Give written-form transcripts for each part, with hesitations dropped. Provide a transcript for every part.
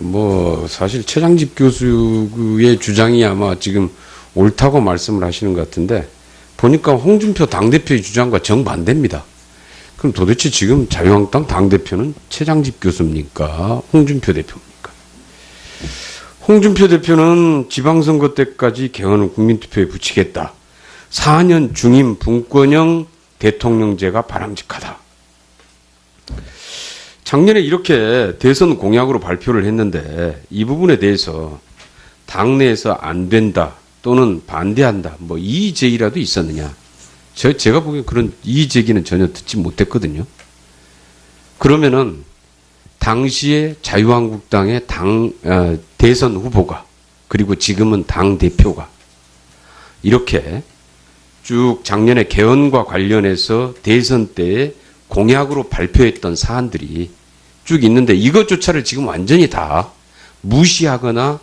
뭐 사실 최장집 교수의 주장이 아마 지금 옳다고 말씀을 하시는 것 같은데 보니까 홍준표 당대표의 주장과 정반대입니다. 그럼 도대체 지금 자유한국당 당대표는 최장집 교수입니까? 홍준표 대표입니까? 홍준표 대표는 지방선거 때까지 개헌을 국민투표에 붙이겠다. 4년 중임 분권형 대통령제가 바람직하다. 작년에 이렇게 대선 공약으로 발표를 했는데 이 부분에 대해서 당내에서 안 된다 또는 반대한다 뭐 이의 제기라도 있었느냐. 제가 보기엔 그런 이의 제기는 전혀 듣지 못했거든요. 그러면은 당시에 자유한국당의 대선 후보가 그리고 지금은 당 대표가 이렇게 쭉 작년에 개헌과 관련해서 대선 때에 공약으로 발표했던 사안들이 쭉 있는데 이것조차를 지금 완전히 다 무시하거나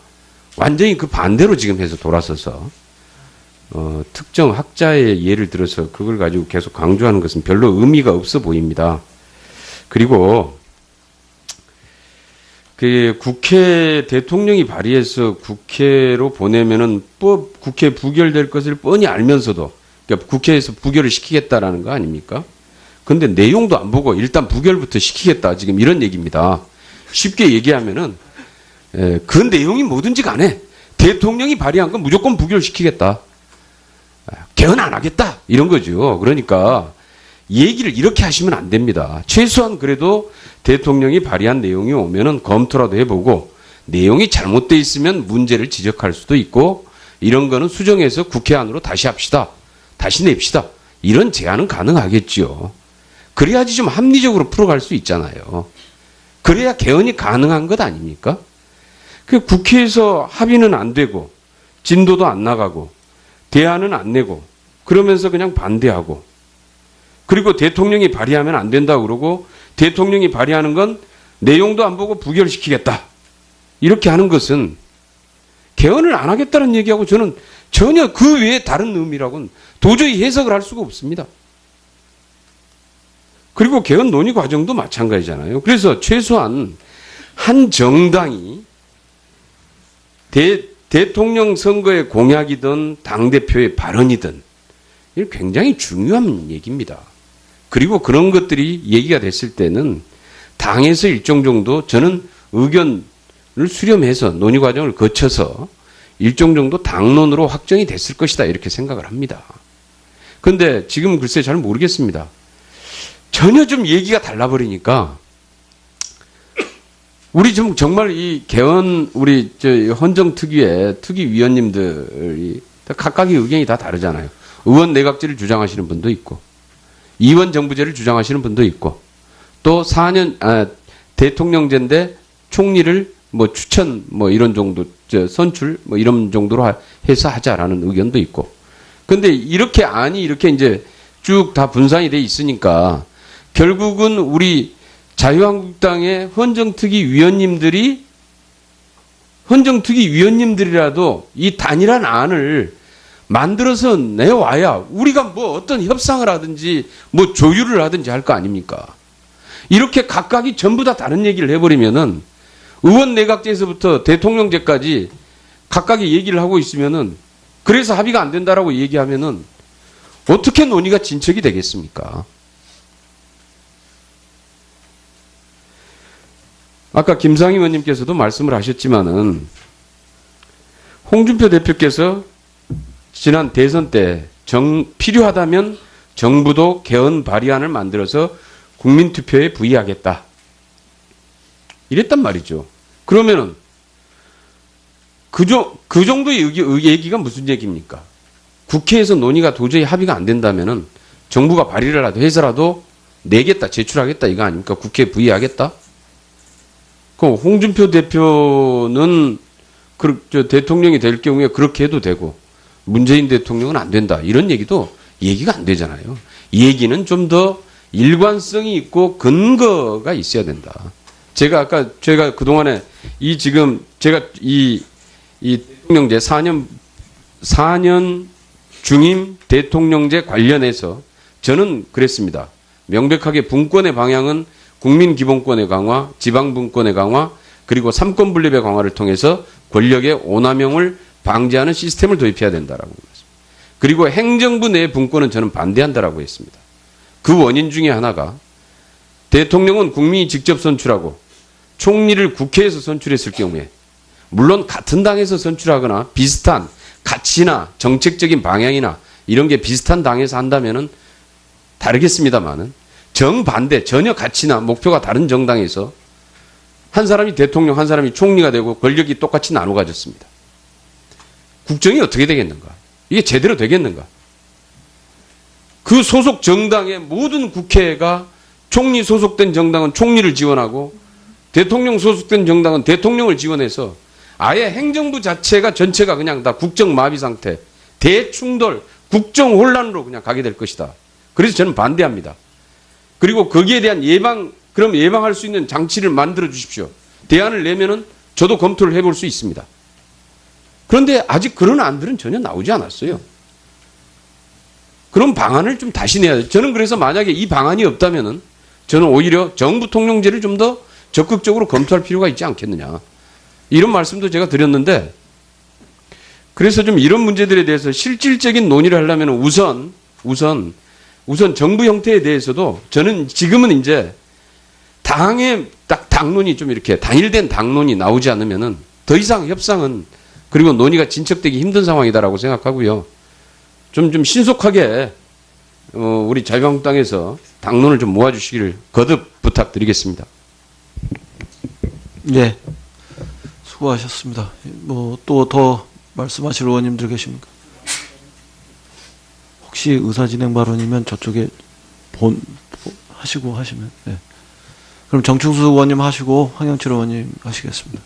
완전히 그 반대로 지금 해서 돌아서서 특정 학자의 예를 들어서 그걸 가지고 계속 강조하는 것은 별로 의미가 없어 보입니다. 그리고 그 국회 대통령이 발의해서 국회로 보내면은 국회 부결될 것을 뻔히 알면서도 그러니까 국회에서 부결을 시키겠다라는 거 아닙니까? 근데 내용도 안 보고 일단 부결부터 시키겠다 지금 이런 얘기입니다. 쉽게 얘기하면은 그 내용이 뭐든지 간에 대통령이 발의한 건 무조건 부결시키겠다. 개헌 안 하겠다 이런 거죠. 그러니까 얘기를 이렇게 하시면 안 됩니다. 최소한 그래도 대통령이 발의한 내용이 오면은 검토라도 해보고 내용이 잘못돼 있으면 문제를 지적할 수도 있고 이런 거는 수정해서 국회 안으로 다시 합시다. 다시 냅시다. 이런 제안은 가능하겠지요. 그래야지 좀 합리적으로 풀어갈 수 있잖아요. 그래야 개헌이 가능한 것 아닙니까? 그 국회에서 합의는 안 되고 진도도 안 나가고 대안은 안 내고 그러면서 그냥 반대하고 그리고 대통령이 발의하면 안 된다고 그러고 대통령이 발의하는 건 내용도 안 보고 부결시키겠다. 이렇게 하는 것은 개헌을 안 하겠다는 얘기하고 저는 전혀 그 외에 다른 의미라고는 도저히 해석을 할 수가 없습니다. 그리고 개헌 논의 과정도 마찬가지잖아요. 그래서 최소한 한 정당이 대통령 선거의 공약이든 당대표의 발언이든 이게 굉장히 중요한 얘기입니다. 그리고 그런 것들이 얘기가 됐을 때는 당에서 일정 정도 저는 의견을 수렴해서 논의 과정을 거쳐서 일정 정도 당론으로 확정이 됐을 것이다 이렇게 생각을 합니다. 그런데 지금 글쎄 잘 모르겠습니다. 전혀 좀 얘기가 달라버리니까 우리 좀 정말 이 개헌 우리 헌정특위의 특위위원님들이 각각의 의견이 다 다르잖아요. 의원 내각제를 주장하시는 분도 있고 이원 정부제를 주장하시는 분도 있고 또 4년 대통령제인데 총리를 뭐 추천 뭐 이런 정도 선출 뭐 이런 정도로 해서 하자라는 의견도 있고 근데 이렇게 이렇게 이제 쭉 다 분산이 돼 있으니까 결국은 우리 자유한국당의 헌정특위위원님들이라도 이 단일한 안을 만들어서 내와야 우리가 뭐 어떤 협상을 하든지 뭐 조율을 하든지 할 거 아닙니까? 이렇게 각각이 전부 다 다른 얘기를 해버리면은 의원 내각제에서부터 대통령제까지 각각의 얘기를 하고 있으면은 그래서 합의가 안 된다라고 얘기하면은 어떻게 논의가 진척이 되겠습니까? 아까 김상희 의원님께서도 말씀을 하셨지만은 홍준표 대표께서 지난 대선 때 필요하다면 정부도 개헌 발의안을 만들어서 국민투표에 부의하겠다. 이랬단 말이죠. 그러면은 그 정도의 얘기가 무슨 얘기입니까? 국회에서 논의가 도저히 합의가 안 된다면은 정부가 발의를 해서라도 내겠다, 제출하겠다 이거 아닙니까? 국회에 부의하겠다? 그럼 홍준표 대표는 대통령이 될 경우에 그렇게 해도 되고 문재인 대통령은 안 된다. 이런 얘기도 얘기가 안 되잖아요. 얘기는 좀 더 일관성이 있고 근거가 있어야 된다. 제가 그동안에 제가 이 대통령제 4년 중임 대통령제 관련해서 저는 그랬습니다. 명백하게 분권의 방향은 국민기본권의 강화, 지방분권의 강화, 그리고 삼권 분립의 강화를 통해서 권력의 오남용을 방지하는 시스템을 도입해야 된다라고 했습니다. 그리고 행정부 내 분권은 저는 반대한다라고 했습니다. 그 원인 중에 하나가 대통령은 국민이 직접 선출하고 총리를 국회에서 선출했을 경우에 물론 같은 당에서 선출하거나 비슷한 가치나 정책적인 방향이나 이런 게 비슷한 당에서 한다면은 다르겠습니다만은 정반대 전혀 가치나 목표가 다른 정당에서 한 사람이 대통령 한 사람이 총리가 되고 권력이 똑같이 나눠 가졌습니다. 국정이 어떻게 되겠는가? 이게 제대로 되겠는가? 그 소속 정당의 모든 국회가 총리 소속된 정당은 총리를 지원하고 대통령 소속된 정당은 대통령을 지원해서 아예 행정부 자체가 전체가 그냥 다 국정 마비 상태, 대충돌, 국정 혼란으로 그냥 가게 될 것이다. 그래서 저는 반대합니다. 그리고 거기에 대한 그럼 예방할 수 있는 장치를 만들어 주십시오. 대안을 내면은 저도 검토를 해볼 수 있습니다. 그런데 아직 그런 안들은 전혀 나오지 않았어요. 그런 방안을 좀 다시 내야 돼요. 저는 그래서 만약에 이 방안이 없다면은 저는 오히려 정부 통령제를 좀 더 적극적으로 검토할 필요가 있지 않겠느냐. 이런 말씀도 제가 드렸는데 그래서 좀 이런 문제들에 대해서 실질적인 논의를 하려면 우선 정부 형태에 대해서도 저는 지금은 이제 당의 딱 당론이 좀 이렇게 단일된 당론이 나오지 않으면은 더 이상 협상은 그리고 논의가 진척되기 힘든 상황이다라고 생각하고요. 좀 신속하게 우리 자유한국당에서 당론을 좀 모아주시기를 거듭 부탁드리겠습니다. 네, 수고하셨습니다. 뭐 또 더 말씀하실 의원님들 계십니까? 혹시 의사진행 발언이면 저쪽에 하시고 하시면. 네. 그럼 정충수 의원님 하시고 황영철 의원님 하시겠습니다.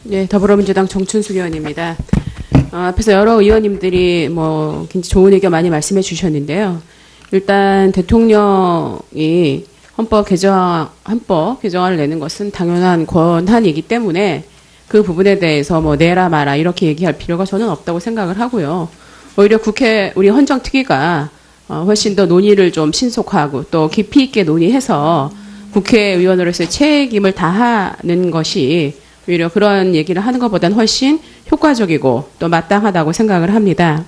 네, 더불어민주당 정춘숙 의원입니다. 앞에서 여러 의원님들이 뭐 굉장히 좋은 의견 많이 말씀해 주셨는데요. 일단 대통령이 헌법 개정안을 내는 것은 당연한 권한이기 때문에 그 부분에 대해서 뭐 내라 마라 이렇게 얘기할 필요가 저는 없다고 생각을 하고요. 오히려 우리 헌정특위가 훨씬 더 논의를 좀 신속하고 또 깊이 있게 논의해서 국회의원으로서의 책임을 다하는 것이 오히려 그런 얘기를 하는 것보다는 훨씬 효과적이고 또 마땅하다고 생각을 합니다.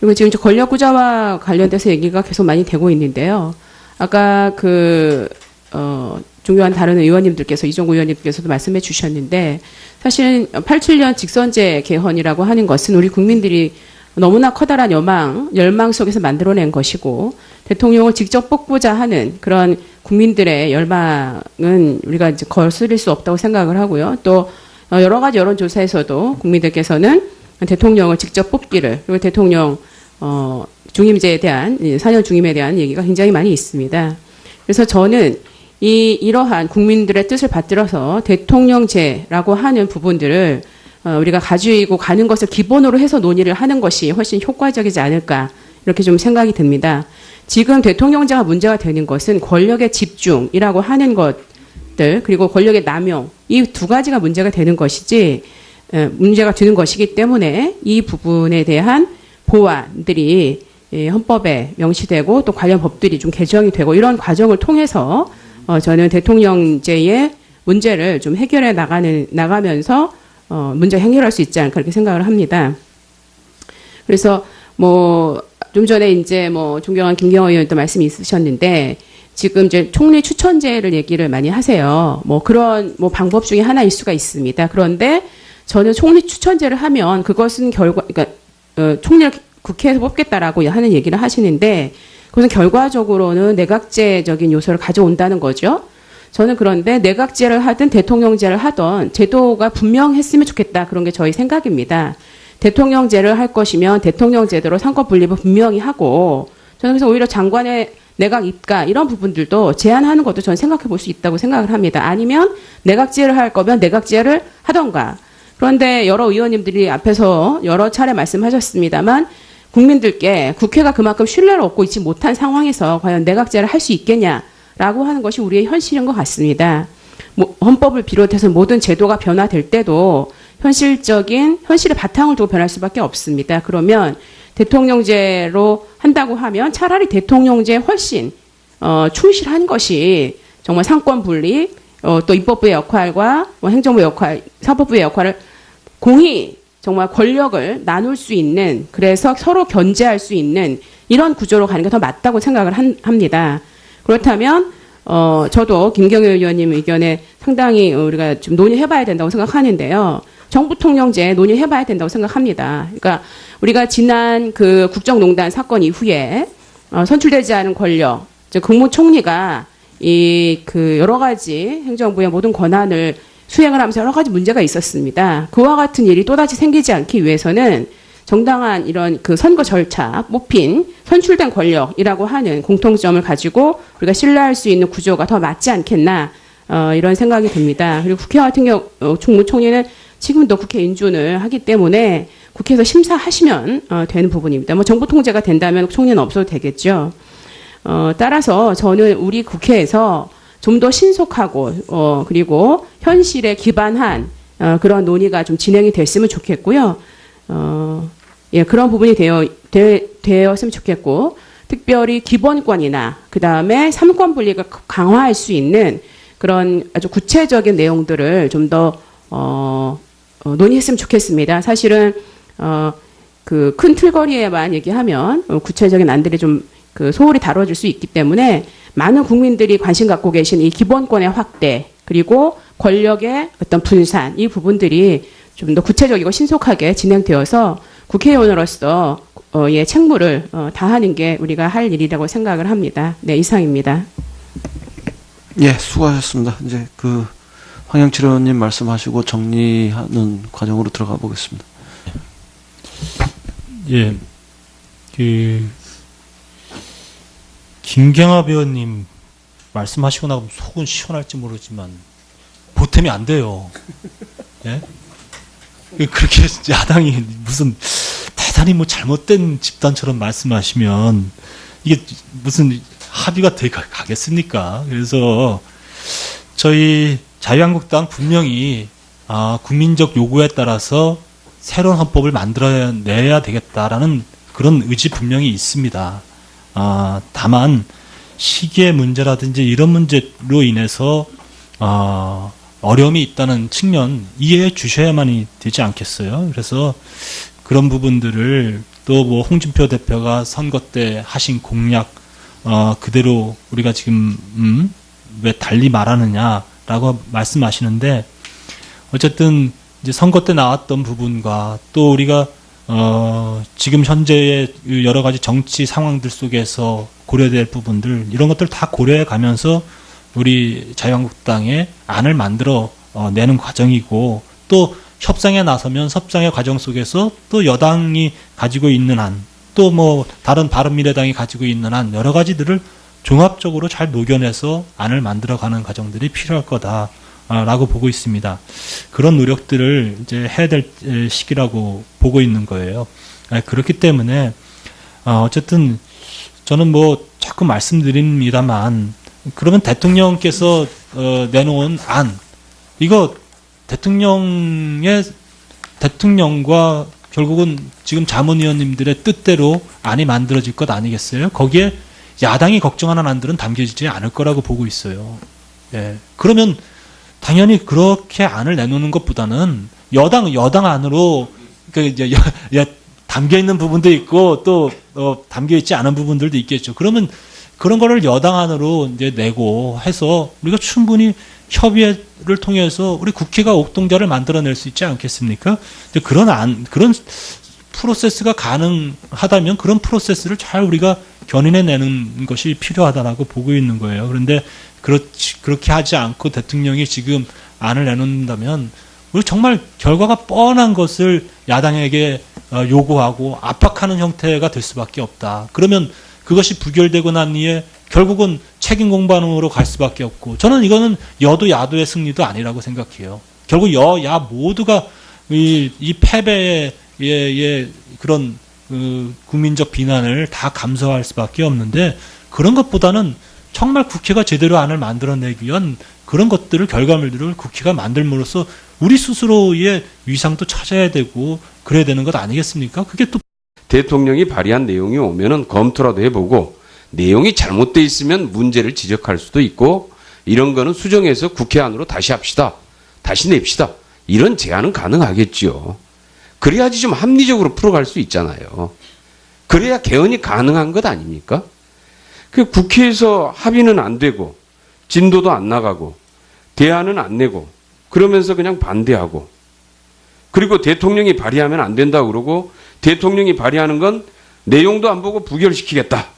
그리고 지금 권력구조와 관련돼서 얘기가 계속 많이 되고 있는데요. 아까 중요한 다른 의원님들께서 이종구 의원님께서도 말씀해 주셨는데 사실 87년 직선제 개헌이라고 하는 것은 우리 국민들이 너무나 커다란 열망 속에서 만들어낸 것이고 대통령을 직접 뽑고자 하는 그런 국민들의 열망은 우리가 이제 거스릴 수 없다고 생각을 하고요. 또 여러 가지 여론조사에서도 국민들께서는 대통령을 직접 뽑기를 그리고 대통령 중임제에 대한 4년 중임에 대한 얘기가 굉장히 많이 있습니다. 그래서 저는 이러한 국민들의 뜻을 받들어서 대통령제라고 하는 부분들을 우리가 가지고 가는 것을 기본으로 해서 논의를 하는 것이 훨씬 효과적이지 않을까 이렇게 좀 생각이 듭니다. 지금 대통령제가 문제가 되는 것은 권력의 집중이라고 하는 것들 그리고 권력의 남용 이 두 가지가 문제가 되는 것이지 문제가 되는 것이기 때문에 이 부분에 대한 보완들이 헌법에 명시되고 또 관련 법들이 좀 개정이 되고 이런 과정을 통해서 저는 대통령제의 문제를 좀 해결해 나가면서 문제 해결할 수 있지 않을까 그렇게 생각을 합니다. 그래서 좀 전에 이제 존경한 김경호 의원도 말씀이 있으셨는데 지금 이제 총리 추천제를 얘기를 많이 하세요. 그런 방법 중에 하나일 수가 있습니다. 그런데 저는 총리 추천제를 하면 그것은 그러니까 총리를 국회에서 뽑겠다라고 하는 얘기를 하시는데 그것은 결과적으로는 내각제적인 요소를 가져온다는 거죠. 저는 그런데 내각제를 하든 대통령제를 하든 제도가 분명했으면 좋겠다. 그런 게 저희 생각입니다. 대통령제를 할 것이면 대통령제대로 상권 분립을 분명히 하고 저는 그래서 오히려 장관의 내각 입가 이런 부분들도 제한하는 것도 저는 생각해 볼 수 있다고 생각을 합니다. 아니면 내각제를 할 거면 내각제를 하던가. 그런데 여러 의원님들이 앞에서 여러 차례 말씀하셨습니다만 국민들께 국회가 그만큼 신뢰를 얻고 있지 못한 상황에서 과연 내각제를 할 수 있겠냐라고 하는 것이 우리의 현실인 것 같습니다. 헌법을 비롯해서 모든 제도가 변화될 때도 현실의 바탕을 두고 변할 수밖에 없습니다. 그러면 대통령제로 한다고 하면 차라리 대통령제에 훨씬 충실한 것이 정말 상권 분립 또 입법부의 역할과 뭐 행정부의 역할, 사법부의 역할을 공히 정말 권력을 나눌 수 있는, 그래서 서로 견제할 수 있는 이런 구조로 가는 게 더 맞다고 생각을 합니다. 그렇다면 저도 김경애 의원님 의견에 상당히 우리가 좀 논의해봐야 된다고 생각하는데요. 정부 통령제 논의해봐야 된다고 생각합니다. 그러니까 우리가 지난 그 국정농단 사건 이후에 선출되지 않은 권력, 즉 국무총리가 그 여러 가지 행정부의 모든 권한을 수행을 하면서 여러 가지 문제가 있었습니다. 그와 같은 일이 또다시 생기지 않기 위해서는 정당한 이런 그 선거 절차, 뽑힌 선출된 권력이라고 하는 공통점을 가지고 우리가 신뢰할 수 있는 구조가 더 맞지 않겠나 이런 생각이 듭니다. 그리고 국회 같은 경우 국무총리는 지금도 국회 인준을 하기 때문에 국회에서 심사하시면 되는 부분입니다. 뭐 정부 통제가 된다면 총리는 없어도 되겠죠. 따라서 저는 우리 국회에서 좀 더 신속하고 그리고 현실에 기반한 그런 논의가 좀 진행이 됐으면 좋겠고요. 예, 그런 부분이 되었으면 좋겠고, 특별히 기본권이나 그 다음에 삼권 분리가 강화할 수 있는 그런 아주 구체적인 내용들을 좀 더 논의했으면 좋겠습니다. 사실은 그 큰 틀거리에만 얘기하면 구체적인 안들이 좀 그 소홀히 다뤄질 수 있기 때문에 많은 국민들이 관심 갖고 계신 이 기본권의 확대, 그리고 권력의 어떤 분산, 이 부분들이 좀 더 구체적이고 신속하게 진행되어서 국회의원으로서 예, 책무를 다하는 게 우리가 할 일이라고 생각을 합니다. 네, 이상입니다. 예, 수고하셨습니다. 이제 그 황영칠 의원님 말씀하시고 정리하는 과정으로 들어가 보겠습니다. 예, 김경합 의원님 말씀하시고 나면 속은 시원할지 모르지만 보탬이 안 돼요. 예? 그렇게 야당이 무슨 대단히 뭐 잘못된 집단처럼 말씀하시면 이게 무슨 합의가 가겠습니까? 그래서 저희 자유한국당 분명히 국민적 요구에 따라서 새로운 헌법을 만들어내야 되겠다라는 그런 의지 분명히 있습니다. 다만 시기의 문제라든지 이런 문제로 인해서 어려움이 있다는 측면 이해해 주셔야만이 되지 않겠어요? 그래서 그런 부분들을 또 뭐 홍준표 대표가 선거 때 하신 공약 그대로 우리가 지금 왜 달리 말하느냐라고 말씀하시는데, 어쨌든 이제 선거 때 나왔던 부분과 또 우리가 지금 현재의 여러 가지 정치 상황들 속에서 고려될 부분들, 이런 것들 다 고려해 가면서 우리 자유한국당의 안을 만들어 내는 과정이고, 또 협상에 나서면 협상의 과정 속에서 또 여당이 가지고 있는 안, 또 뭐 다른 바른미래당이 가지고 있는 안, 여러 가지들을 종합적으로 잘 녹여내서 안을 만들어가는 과정들이 필요할 거다라고 보고 있습니다. 그런 노력들을 이제 해야 될 시기라고 보고 있는 거예요. 그렇기 때문에 어쨌든 저는 뭐 자꾸 말씀드립니다만, 그러면 대통령께서 내놓은 안, 이거 대통령과 결국은 지금 자문위원님들의 뜻대로 안이 만들어질 것 아니겠어요? 거기에 야당이 걱정하는 안들은 담겨지지 않을 거라고 보고 있어요. 예. 그러면 당연히 그렇게 안을 내놓는 것보다는 여당 안으로 담겨 있는 부분도 있고 또 담겨 있지 않은 부분들도 있겠죠. 그러면 그런 거를 여당 안으로 이제 내고 해서 우리가 충분히 협의를 통해서 우리 국회가 옥동자를 만들어낼 수 있지 않겠습니까? 그런 프로세스가 가능하다면 그런 프로세스를 잘 우리가 견인해내는 것이 필요하다라고 보고 있는 거예요. 그런데 그렇게 하지 않고 대통령이 지금 안을 내놓는다면 우리 정말 결과가 뻔한 것을 야당에게 요구하고 압박하는 형태가 될 수밖에 없다. 그러면 그것이 부결되고 난 뒤에 결국은 책임 공방으로 갈 수밖에 없고, 저는 이거는 여도 야도의 승리도 아니라고 생각해요. 결국 여야 모두가 이 패배의 그런 국민적 비난을 다 감수할 수밖에 없는데, 그런 것보다는 정말 국회가 제대로 안을 만들어내기 위한 그런 것들을, 결과물들을 국회가 만들므로써 우리 스스로의 위상도 찾아야 되고 그래야 되는 것 아니겠습니까? 그게 또 대통령이 발의한 내용이 오면은 검토라도 해보고, 내용이 잘못돼 있으면 문제를 지적할 수도 있고, 이런 거는 수정해서 국회 안으로 다시 합시다. 다시 냅시다. 이런 제안은 가능하겠지요. 그래야지 좀 합리적으로 풀어갈 수 있잖아요. 그래야 개헌이 가능한 것 아닙니까? 그 국회에서 합의는 안 되고 진도도 안 나가고 대안은 안 내고 그러면서 그냥 반대하고 그리고 대통령이 발의하면 안 된다고 그러고 대통령이 발의하는 건 내용도 안 보고 부결시키겠다.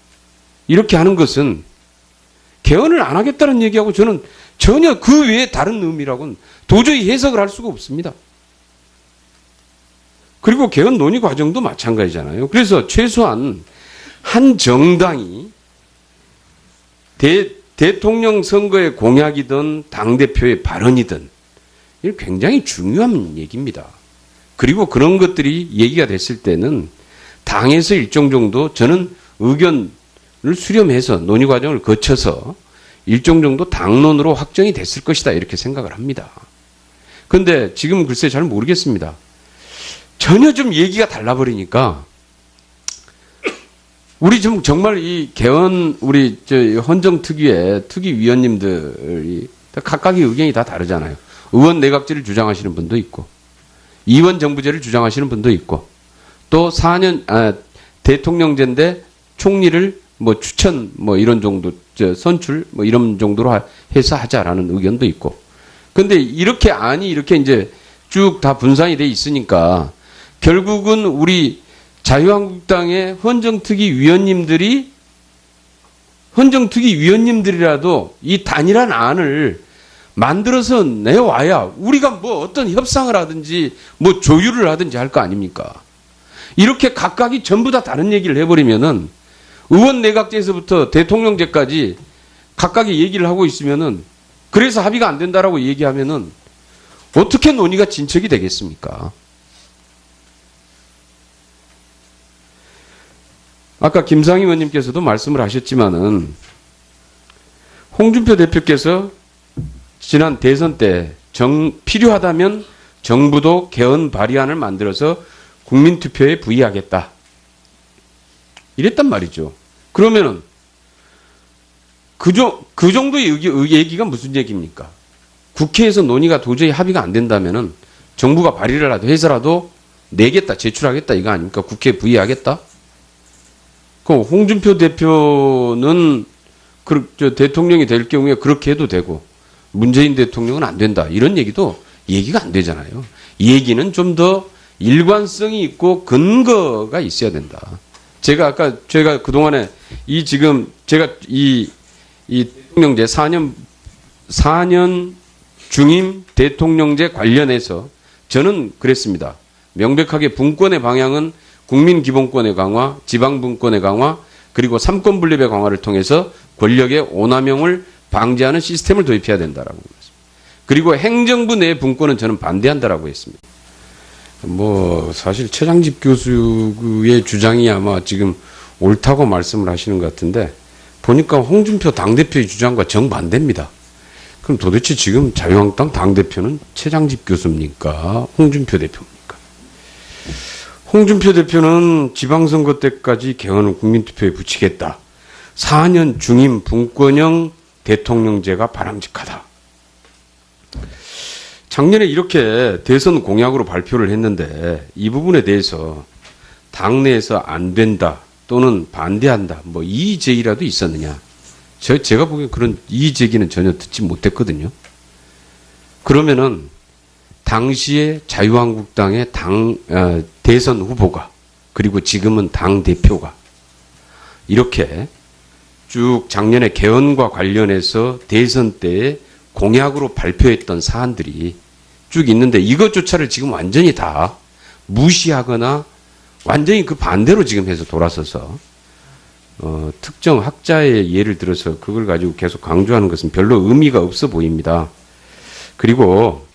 이렇게 하는 것은 개헌을 안 하겠다는 얘기하고 저는 전혀 그 외에 다른 의미라고는 도저히 해석을 할 수가 없습니다. 그리고 개헌 논의 과정도 마찬가지잖아요. 그래서 최소한 한 정당이 대통령 선거의 공약이든 당대표의 발언이든 이건 굉장히 중요한 얘기입니다. 그리고 그런 것들이 얘기가 됐을 때는 당에서 일정 정도 저는 의견을 수렴해서 논의 과정을 거쳐서 일정 정도 당론으로 확정이 됐을 것이다 이렇게 생각을 합니다. 그런데 지금 글쎄 잘 모르겠습니다. 전혀 좀 얘기가 달라버리니까 우리 좀 정말 이 개헌 우리 저 헌정특위의 특위위원님들이 각각의 의견이 다 다르잖아요. 의원 내각제를 주장하시는 분도 있고 이원 정부제를 주장하시는 분도 있고 또 4년 대통령제인데 총리를 뭐 추천 뭐 이런 정도 선출 뭐 이런 정도로 해서 하자라는 의견도 있고 근데 이렇게 이렇게 이제 쭉 다 분산이 돼 있으니까 결국은 우리 자유한국당의 헌정특위위원님들이라도 이 단일한 안을 만들어서 내와야 우리가 뭐 어떤 협상을 하든지 뭐 조율을 하든지 할 거 아닙니까? 이렇게 각각이 전부 다 다른 얘기를 해버리면은 의원 내각제에서부터 대통령제까지 각각의 얘기를 하고 있으면은 그래서 합의가 안 된다라고 얘기하면은 어떻게 논의가 진척이 되겠습니까? 아까 김상희 의원님께서도 말씀을 하셨지만은 홍준표 대표께서 지난 대선 때 필요하다면 정부도 개헌 발의안을 만들어서 국민투표에 부의하겠다. 이랬단 말이죠. 그러면은 그 정도의 얘기가 무슨 얘기입니까? 국회에서 논의가 도저히 합의가 안 된다면은 정부가 발의를 해서라도 내겠다, 제출하겠다 이거 아닙니까? 국회에 부의하겠다? 그럼 홍준표 대표는 대통령이 될 경우에 그렇게 해도 되고 문재인 대통령은 안 된다. 이런 얘기도 얘기가 안 되잖아요. 얘기는 좀 더 일관성이 있고 근거가 있어야 된다. 제가 그동안에 제가 이 대통령제 4년 중임 대통령제 관련해서 저는 그랬습니다. 명백하게 분권의 방향은 국민기본권의 강화, 지방분권의 강화, 그리고 삼권분립의 강화를 통해서 권력의 오남용을 방지하는 시스템을 도입해야 된다라고 했습니다. 그리고 행정부 내 분권은 저는 반대한다라고 했습니다. 뭐 사실 최장집 교수의 주장이 아마 지금 옳다고 말씀을 하시는 것 같은데 보니까 홍준표 당대표의 주장과 정반대입니다. 그럼 도대체 지금 자유한국당 당대표는 최장집 교수입니까? 홍준표 대표입니까? 홍준표 대표는 지방선거 때까지 개헌을 국민투표에 붙이겠다. 4년 중임 분권형 대통령제가 바람직하다. 작년에 이렇게 대선 공약으로 발표를 했는데 이 부분에 대해서 당내에서 안 된다 또는 반대한다 뭐 이의 제기라도 있었느냐. 제가 보기엔 그런 이의 제기는 전혀 듣지 못했거든요. 그러면은 당시에 자유한국당의 대선 후보가 그리고 지금은 당 대표가 이렇게 쭉 작년에 개헌과 관련해서 대선 때에 공약으로 발표했던 사안들이 쭉 있는데 이것조차를 지금 완전히 다 무시하거나 완전히 그 반대로 지금 해서 돌아서서 특정 학자의 예를 들어서 그걸 가지고 계속 강조하는 것은 별로 의미가 없어 보입니다. 그리고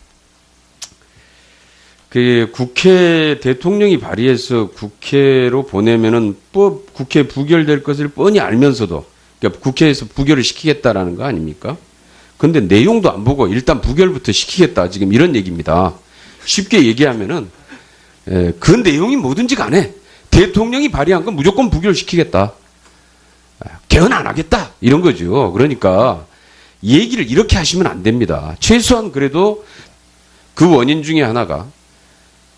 그 국회 대통령이 발의해서 국회로 보내면은 국회 부결될 것을 뻔히 알면서도 그러니까 국회에서 부결을 시키겠다라는 거 아닙니까? 근데 내용도 안 보고 일단 부결부터 시키겠다 지금 이런 얘기입니다. 쉽게 얘기하면은 그 내용이 뭐든지 간에 대통령이 발의한 건 무조건 부결시키겠다. 개헌 안 하겠다 이런 거죠. 그러니까 얘기를 이렇게 하시면 안 됩니다. 최소한 그래도 그 원인 중에 하나가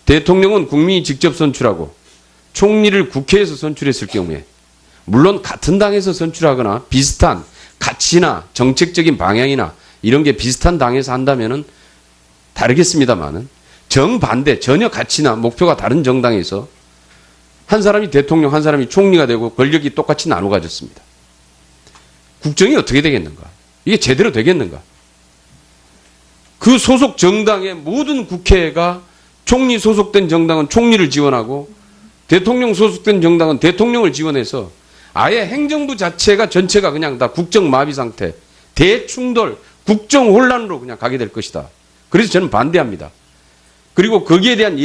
대통령은 국민이 직접 선출하고 총리를 국회에서 선출했을 경우에 물론 같은 당에서 선출하거나 비슷한 가치나 정책적인 방향이나 이런 게 비슷한 당에서 한다면은 다르겠습니다만은 정반대 전혀 가치나 목표가 다른 정당에서 한 사람이 대통령 한 사람이 총리가 되고 권력이 똑같이 나눠 가졌습니다. 국정이 어떻게 되겠는가? 이게 제대로 되겠는가? 그 소속 정당의 모든 국회가 총리 소속된 정당은 총리를 지원하고 대통령 소속된 정당은 대통령을 지원해서 아예 행정부 자체가 전체가 그냥 다 국정 마비 상태, 대충돌, 국정 혼란으로 그냥 가게 될 것이다. 그래서 저는 반대합니다. 그리고 거기에 대한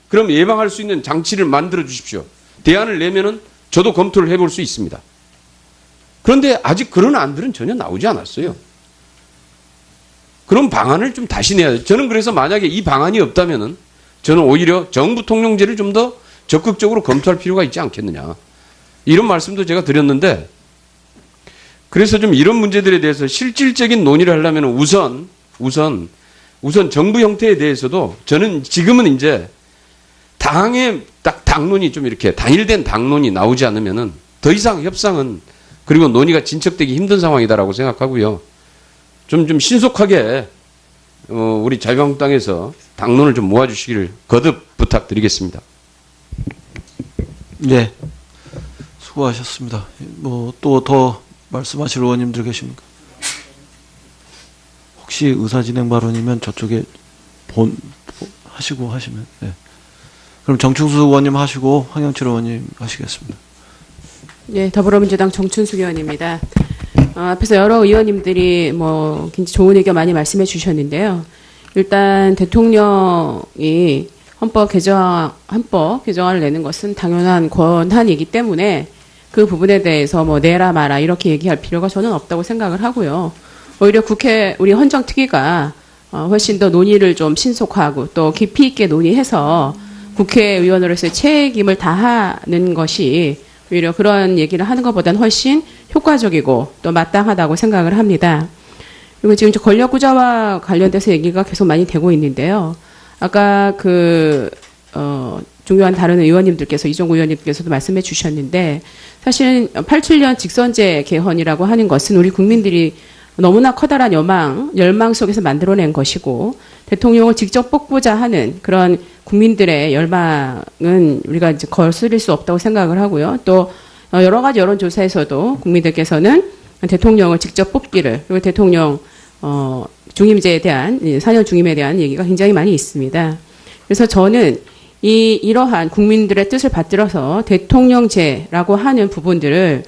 그럼 예방할 수 있는 장치를 만들어 주십시오. 대안을 내면은 저도 검토를 해볼 수 있습니다. 그런데 아직 그런 안들은 전혀 나오지 않았어요. 그런 방안을 좀 다시 내야 돼요. 저는 그래서 만약에 이 방안이 없다면은 저는 오히려 정부 통령제를 좀 더 적극적으로 검토할 필요가 있지 않겠느냐. 이런 말씀도 제가 드렸는데 그래서 좀 이런 문제들에 대해서 실질적인 논의를 하려면 우선 정부 형태에 대해서도 저는 지금은 이제 당의 딱 당론이 좀 이렇게 단일된 당론이 나오지 않으면은 더 이상 협상은 그리고 논의가 진척되기 힘든 상황이다라고 생각하고요. 좀 신속하게 우리 자유한국당에서 당론을 좀 모아주시기를 거듭 부탁드리겠습니다. 네. 수고하셨습니다. 뭐 또 더 말씀하실 의원님들 계십니까? 혹시 의사진행 발언이면 저쪽에 하시고 하시면. 네. 그럼 정충수 의원님 하시고 황영철 의원님 하시겠습니다. 네, 더불어민주당 정춘숙 의원입니다. 앞에서 여러 의원님들이 뭐 굉장히 좋은 의견 많이 말씀해 주셨는데요. 일단 대통령이 헌법 개정안을 내는 것은 당연한 권한이기 때문에 그 부분에 대해서 뭐 내라 마라 이렇게 얘기할 필요가 저는 없다고 생각을 하고요. 오히려 우리 헌정특위가 훨씬 더 논의를 좀 신속하고 또 깊이 있게 논의해서 국회의원으로서의 책임을 다하는 것이 오히려 그런 얘기를 하는 것보다는 훨씬 효과적이고 또 마땅하다고 생각을 합니다. 그리고 지금 권력구조와 관련돼서 얘기가 계속 많이 되고 있는데요. 아까 중요한 다른 의원님들께서 이종구 의원님께서도 말씀해 주셨는데 사실은 87년 직선제 개헌이라고 하는 것은 우리 국민들이 너무나 커다란 열망 속에서 만들어낸 것이고 대통령을 직접 뽑고자 하는 그런 국민들의 열망은 우리가 이제 거스릴 수 없다고 생각을 하고요. 또 여러 가지 여론조사에서도 국민들께서는 대통령을 직접 뽑기를 그리고 대통령 중임제에 대한 4년 중임에 대한 얘기가 굉장히 많이 있습니다. 그래서 저는 이러한 국민들의 뜻을 받들어서 대통령제라고 하는 부분들을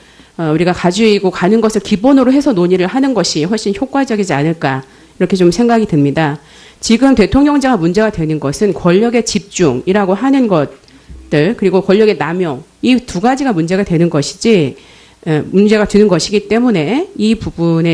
우리가 가지고 가는 것을 기본으로 해서 논의를 하는 것이 훨씬 효과적이지 않을까 이렇게 좀 생각이 듭니다. 지금 대통령제가 문제가 되는 것은 권력의 집중이라고 하는 것들 그리고 권력의 남용 이 두 가지가 문제가 되는 것이지 문제가 되는 것이기 때문에 이 부분에